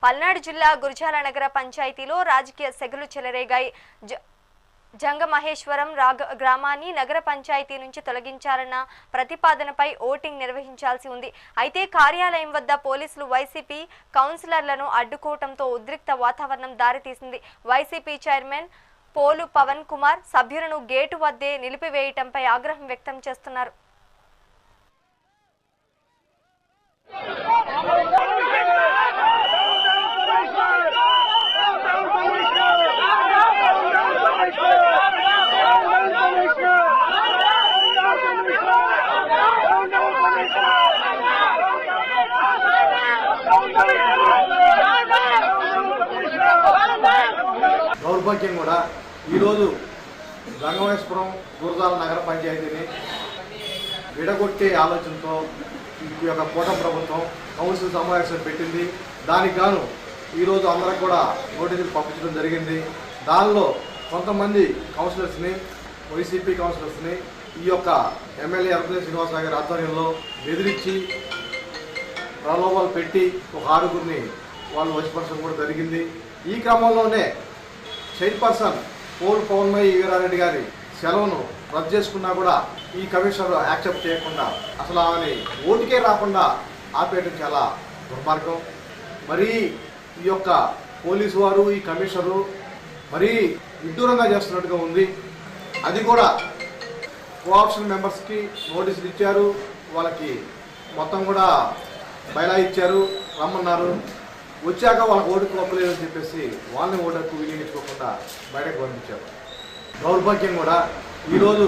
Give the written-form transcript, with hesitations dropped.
పల్నాడు జిల్లా గురజాల నగర పంచాయతీలో రాజకీయ సెగలు చెలరేగాయి. జంగమహేశ్వరం గ్రామాన్ని నగర పంచాయతీ నుంచి తొలగించాలన్న ప్రతిపాదనపై ఓటింగ్ నిర్వహించాల్సి ఉంది. అయితే కార్యాలయం వద్ద పోలీసులు వైసీపీ కౌన్సిలర్లను అడ్డుకోవడంతో ఉద్రిక్త వాతావరణం దారితీసింది. వైసీపీ చైర్మన్ పోలు పవన్ కుమార్ సభ్యులను గేటు వద్దే నిలిపివేయటంపై ఆగ్రహం వ్యక్తం చేస్తున్నారు. దౌర్భాగ్యం కూడా ఈరోజు జంగమేశ్వరం గురజాల నగర పంచాయతీని విడగొట్టే ఆలోచనతో ఈ యొక్క కూటమి ప్రభుత్వం కౌన్సిల్ సమావేశం పెట్టింది. దానికి గాను ఈరోజు అందరికి కూడా నోటీసులు పంపించడం జరిగింది. దానిలో కొంతమంది కౌన్సిలర్స్ని, వైసీపీ కౌన్సిలర్స్ని ఈ యొక్క ఎమ్మెల్యే అర్పణి శ్రీనివాసరావు గారి ఆధ్వర్యంలో బెదిరించి ప్రలోభాలు పెట్టి ఒక 6గురిని వాళ్ళు వశపరచడం కూడా జరిగింది. ఈ క్రమంలోనే చైర్పర్సన్ పోల్ పవన్మయ్య వీరారెడ్డి గారి సెలవును రద్దు చేసుకున్నా కూడా ఈ కమిషనర్ యాక్సెప్ట్ చేయకుండా అసలు ఆమెని ఓటుకే రాకుండా ఆపేయడం చాలా దుర్మార్గం. మరీ ఈ యొక్క పోలీసు వారు, ఈ కమిషనరు మరీ విడ్డూరంగా చేస్తున్నట్టుగా ఉంది. అది కూడా కోఆప్షన్ మెంబర్స్కి నోటీసులు ఇచ్చారు, వాళ్ళకి మొత్తం కూడా బయలా ఇచ్చారు, రమ్మన్నారు. వచ్చాక వాళ్ళకి ఓటుకు ఒప్పలేదని చెప్పేసి వాళ్ళని ఓటుకు వినియోగించుకోకుండా బయటకు పంపించారు. దౌర్భాగ్యం కూడా ఈరోజు